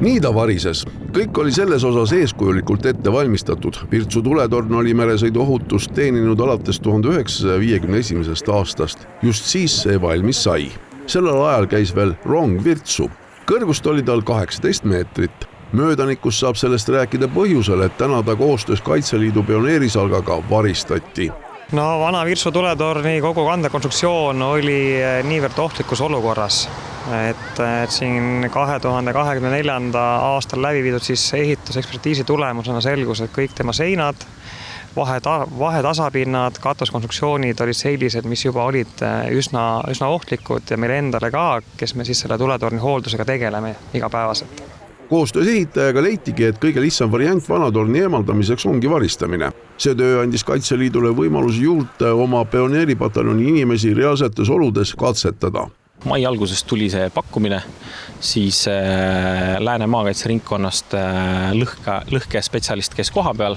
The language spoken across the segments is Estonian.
Nii ta varises. Kõik oli selles osas eeskujulikult ette valmistatud. Virtsu tuletorn oli meresõidu ohutust teeninud alates 1951. aastast. Just siis see valmis sai. Sellel ajal käis veel rong Virtsu. Kõrgust oli tal 18 meetrit. Möödanikus saab sellest rääkida põhjusel, et täna ta koostöös Kaitseliidu pioneerisalgaga varistati. No vana Virtsu tuletorni kogu kandekonstruktsioon oli niivõrd ohtlikus olukorras, et siin 2024. aastal läbi viidud siis ehitusekspertiisi tulemusena selgus, et kõik tema seinad, vahetasapinnad, katuskonstruktsioonid olid sellised, mis juba olid üsna ohtlikud ja meil endale ka, kes me siis selle tuletorni hooldusega tegeleme igapäevaselt. Koostöös ehitajaga leitigi, et kõige lihtsam variant vanatorni eemaldamiseks ongi varistamine. See töö andis Kaitseliidule võimalusi juurde oma pioneeripataljoni inimesi reaalsetes oludes katsetada. Mai alguses tuli see pakkumine, siis Lääne maakaitseringkonnast lõhkespetsialist, kes koha peal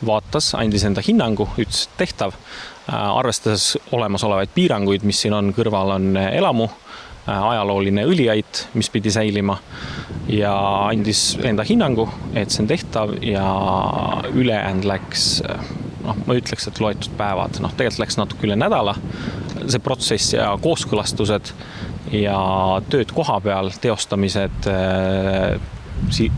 vaatas, andis enda hinnangu, ütles tehtav, arvestades olemasolevaid piiranguid, mis siin on, kõrval on elamu, ajalooline õliait, mis pidi säilima ja andis enda hinnangu, et see on tehtav ja ülejäänud läks, ma ütleks, et loetud päevad, tegelikult läks natuke üle nädala, see protsess ja kooskõlastused ja tööd koha peal, teostamised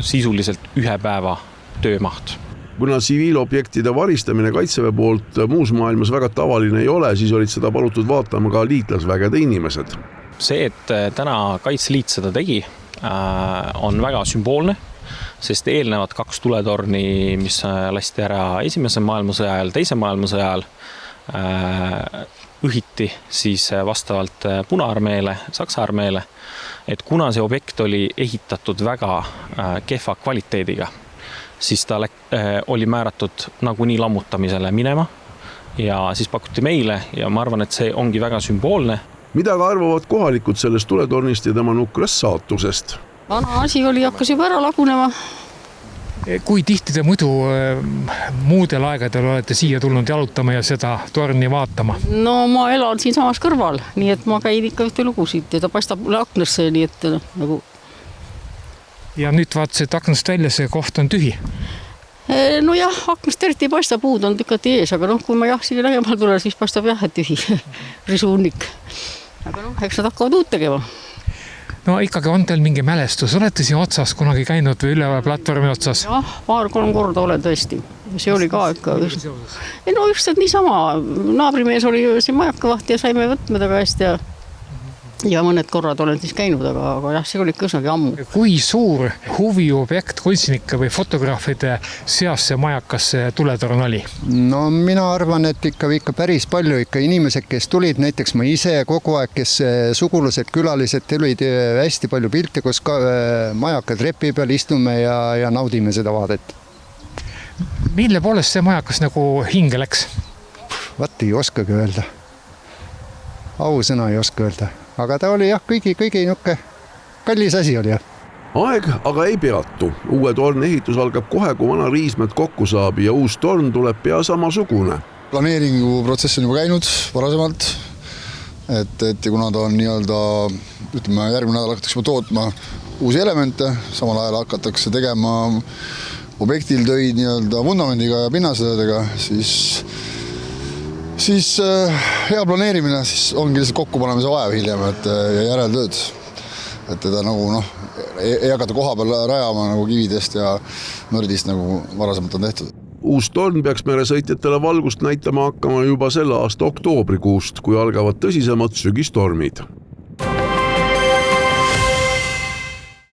sisuliselt 1 päeva töömaht. Kuna tsiviilobjektide varistamine Kaitseväe poolt muus maailmas väga tavaline ei ole, siis olid seda palutud vaatama ka liitlasvägede inimesed. See, et täna Kaitseliit seda tegi, on väga sümboolne, sest eelnevad 2 tuletorni, mis lasti ära esimese maailmasõja ajal, teise maailmasõja ajal, õhiti siis vastavalt Punaarmeele, Saksa armeele, et kuna see objekt oli ehitatud väga kehva kvaliteediga, siis ta oli määratud nagunii lammutamisele minema ja siis pakuti meile ja ma arvan, et see ongi väga sümboolne. Mida ka arvavad kohalikud sellest tuletornist ja tema nukrast saatusest? Vana asi oli, hakkas juba ära lagunema. Kui tihti te muidu muudel aegadel olete siia tulnud jalutama ja seda torni vaatama? No ma elan siin samas kõrval, nii et ma käin ikka ühte lugusid ja ta paistab aknasse, nii et nagu... Ja nüüd vaatasid, et aknast välja see koht on tühi? No jah, aknast eriti ei paista, puud on tükati ees, aga kui ma siia lähemal tulen, siis paistab jah, et tühi risuunnik. Aga eks nad hakkavad uut tegema. No ikkagi on teil mingi mälestus, olete siin otsas kunagi käinud või üle platvormi otsas? Jah, 2-3 korda olen tõesti. See oli ka ikka... No just, et niisama, naabrimees oli siin majakavaht ja saime võtmeda käest ja mõned korrad olen siis käinud, aga jah, see oli ikka üsnagi ammu. Kui suur huviobjekt kunstnike või fotograafide seas see majakas tuletorn oli? No mina arvan, et ikka päris palju ikka inimesed, kes tulid, näiteks ma ise kogu aeg, kes sugulased, külalised, tulid hästi palju pilte, kus majaka trepi peal istume ja naudime seda vaadet. Mille poolest see majakas nagu hinge läks? Vaat ei oskagi öelda. Ausõna ei oska öelda. Aga ta oli jah, kõigi niuke kallis asi oli jah. Aeg aga ei peatu. Uue torni ehitus algab kohe, kui vana riismed kokku saab ja uus torn tuleb pea samasugune. Planeeringu protsess on juba käinud varasemalt, et kuna ta on ütleme, järgmine nädal hakatakse juba tootma uusi elemente, samal ajal hakatakse tegema objektil töid vundamendiga ja pinnasöödega, siis hea planeerimine siis ongi lihtsalt kokkupanemise vaja hiljem ja järeltööd. Et teda nagu ei hakata koha peal rajama nagu kividest ja mõrdist nagu varasemalt on tehtud. Uus torn peaks meresõitjatele valgust näitama hakkama juba selle aasta oktoobrikuust, kui algavad tõsisemad sügistormid.